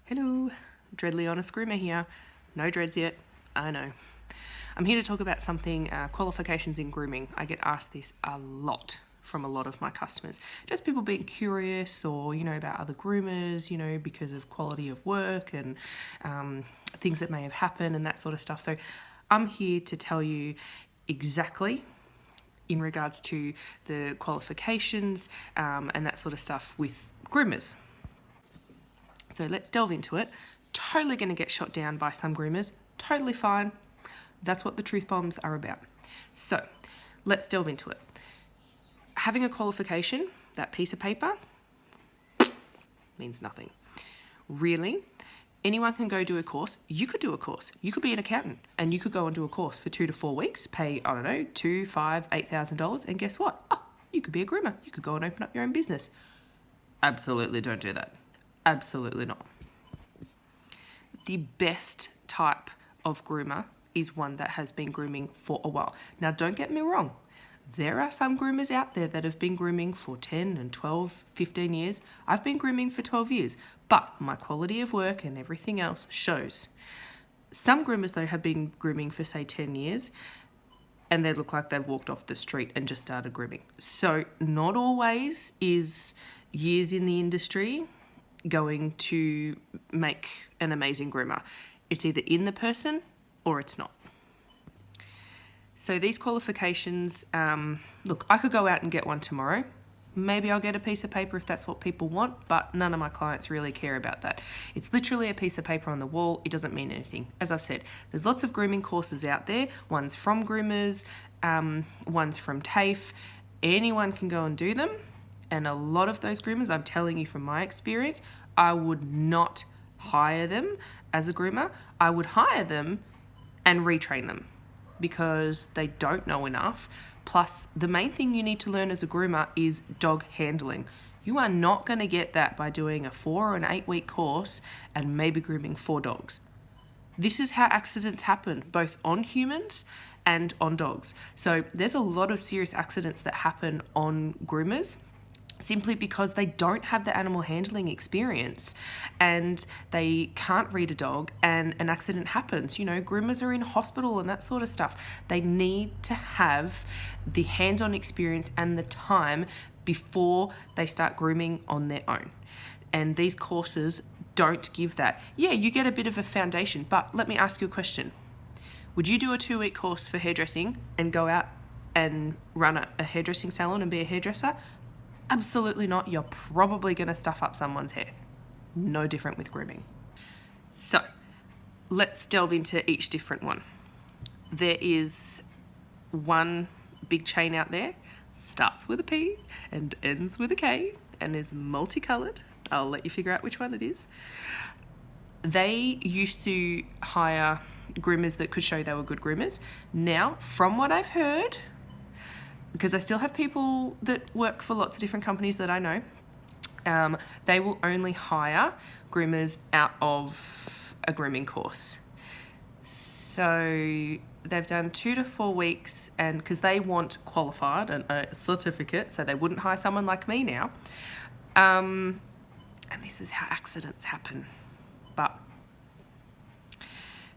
Hello, Dreadly Honest Groomer here. No dreads yet, I know. I'm here to talk about something, qualifications in grooming. I get asked this a lot from a lot of my customers. Just people being curious or, about other groomers, because of quality of work and things that may have happened and that sort of stuff. So I'm here to tell you exactly in regards to the qualifications and that sort of stuff with groomers. So let's delve into it. Totally going to get shot down by some groomers. Totally fine. That's what the truth bombs are about. So let's delve into it. Having a qualification, that piece of paper, means nothing. Really, anyone can go do a course. You could do a course. You could be an accountant and you could go and do a course for 2 to 4 weeks, pay, $2,000, $5,000, $8,000. And guess what? You could be a groomer. You could go and open up your own business. Absolutely don't do that. Absolutely not. The best type of groomer is one that has been grooming for a while. Now, don't get me wrong. There are some groomers out there that have been grooming for 10 and 12, 15 years. I've been grooming for 12 years, but my quality of work and everything else shows. Some groomers, though, have been grooming for, say, 10 years, and they look like they've walked off the street and just started grooming. So not always is years in the industry going to make an amazing groomer. It's either in the person or it's not. So these qualifications, look, I could go out and get one tomorrow. Maybe I'll get a piece of paper if that's what people want, but none of my clients really care about that. It's literally a piece of paper on the wall. It doesn't mean anything. As I've said, there's lots of grooming courses out there. One's from groomers, one's from TAFE. Anyone can go and do them. And a lot of those groomers, I'm telling you from my experience, I would not hire them as a groomer. I would hire them and retrain them because they don't know enough. Plus, the main thing you need to learn as a groomer is dog handling. You are not going to get that by doing a 4 or an 8 week course and maybe grooming 4 dogs. This is how accidents happen, both on humans and on dogs. So there's a lot of serious accidents that happen on groomers simply because they don't have the animal handling experience and they can't read a dog and an accident happens. Groomers are in hospital and that sort of stuff. They need to have the hands-on experience and the time before they start grooming on their own. And these courses don't give that. Yeah, you get a bit of a foundation, but let me ask you a question. Would you do a 2-week course for hairdressing and go out and run a hairdressing salon and be a hairdresser? Absolutely not. You're probably going to stuff up someone's hair. No different with grooming. So let's delve into each different one. There is one big chain out there, starts with a P and ends with a K and is multicolored. I'll let you figure out which one it is. They used to hire groomers that could show they were good groomers. Now, from what I've heard, because I still have people that work for lots of different companies that I know, they will only hire groomers out of a grooming course. So they've done 2 to 4 weeks, and because they want qualified and a certificate, so they wouldn't hire someone like me now. And this is how accidents happen. But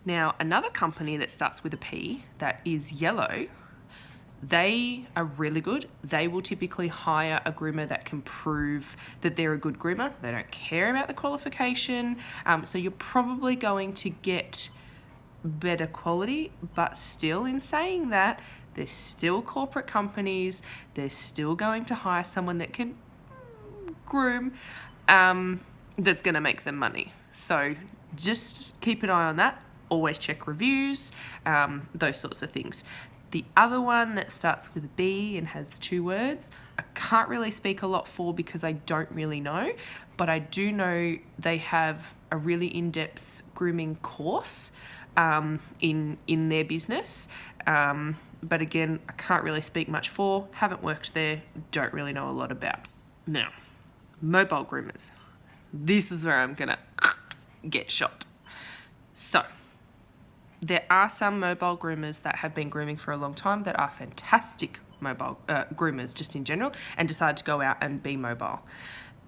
now another company that starts with a P that is yellow, they are really good. They will typically hire a groomer that can prove that they're a good groomer. They don't care about the qualification. So you're probably going to get better quality, but still in saying that, they're still corporate companies. They're still going to hire someone that can groom, that's going to make them money. So just keep an eye on that. Always check reviews, those sorts of things. The other one that starts with a B and has 2 words, I can't really speak a lot for because I don't really know, but I do know they have a really in-depth grooming course in their business. But again, I can't really speak much for, haven't worked there, don't really know a lot about. Now, mobile groomers. This is where I'm going to get shot. So, there are some mobile groomers that have been grooming for a long time that are fantastic mobile groomers just in general and decide to go out and be mobile.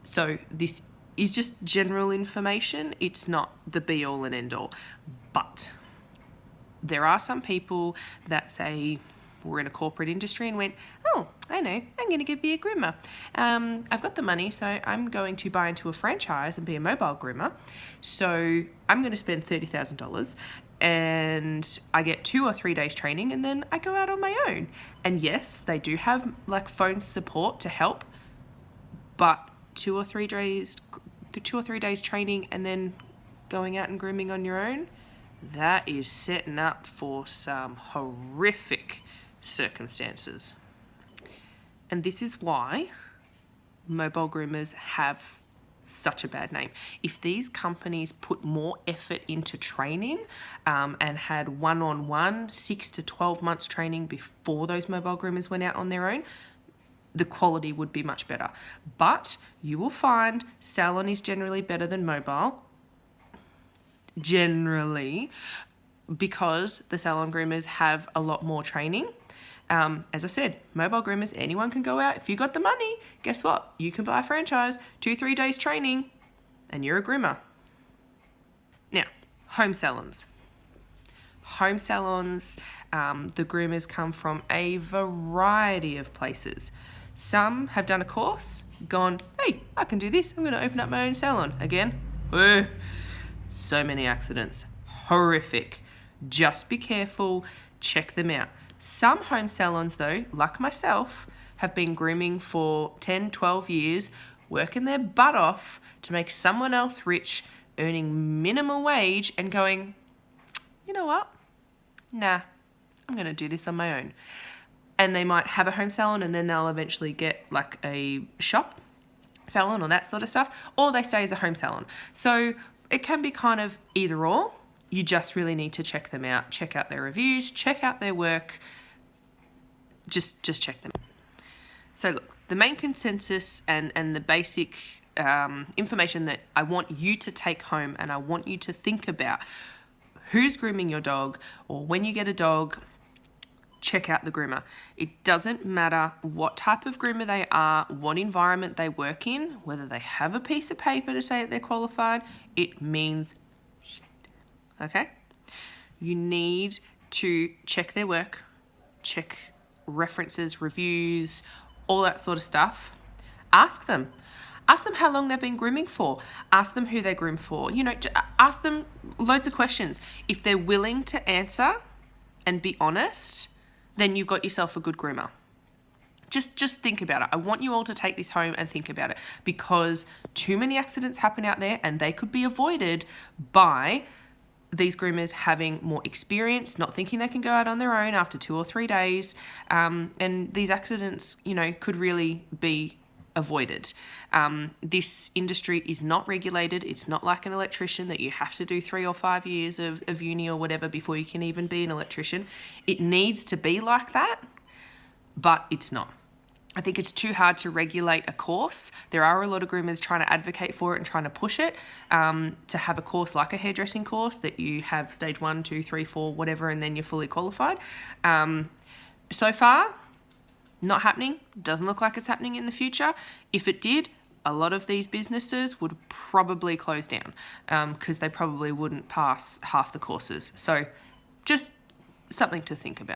So this is just general information. It's not the be all and end all. But there are some people that say, we're in a corporate industry and went, oh, I know, I'm going to be a groomer. I've got the money, so I'm going to buy into a franchise and be a mobile groomer. So I'm going to spend $30,000 and I get 2 or 3 days training and then I go out on my own. And yes, they do have like phone support to help, but 2 or 3 days training and then going out and grooming on your own, that is setting up for some horrific circumstances. And this is why mobile groomers have such a bad name. If these companies put more effort into training and had one-on-one 6 to 12 months training before those mobile groomers went out on their own, the quality would be much better. But you will find salon is generally better than mobile, generally, because the salon groomers have a lot more training. As I said, mobile groomers, anyone can go out. If you got the money, guess what? You can buy a franchise, 2-3 days training, and you're a groomer. Now, home salons. Home salons, the groomers come from a variety of places. Some have done a course, gone, hey, I can do this. I'm going to open up my own salon. Again, so many accidents. Horrific. Just be careful. Check them out. Some home salons, though, like myself, have been grooming for 10, 12 years, working their butt off to make someone else rich, earning minimum wage and going, you know what? Nah, I'm going to do this on my own. And they might have a home salon and then they'll eventually get like a shop salon or that sort of stuff, or they stay as a home salon. So it can be kind of either or. You just really need to check them out, check out their reviews, check out their work, just check them. So look, the main consensus and the basic information that I want you to take home and I want you to think about, who's grooming your dog, or when you get a dog, check out the groomer. It doesn't matter what type of groomer they are, what environment they work in, whether they have a piece of paper to say that they're qualified, it means okay? You need to check their work, check references, reviews, all that sort of stuff. Ask them. Ask them how long they've been grooming for. Ask them who they groom for. You know, ask them loads of questions. If they're willing to answer and be honest, then you've got yourself a good groomer. Just think about it. I want you all to take this home and think about it, because too many accidents happen out there and they could be avoided by these groomers having more experience, not thinking they can go out on their own after 2 or 3 days. And these accidents, you know, could really be avoided. This industry is not regulated. It's not like an electrician that you have to do 3 or 5 years of uni or whatever before you can even be an electrician. It needs to be like that, but it's not. I think it's too hard to regulate a course. There are a lot of groomers trying to advocate for it and trying to push it, to have a course like a hairdressing course that you have stage 1, 2, 3, 4, whatever, and then you're fully qualified. So far, not happening. Doesn't look like it's happening in the future. If it did, a lot of these businesses would probably close down because they probably wouldn't pass half the courses. So just something to think about.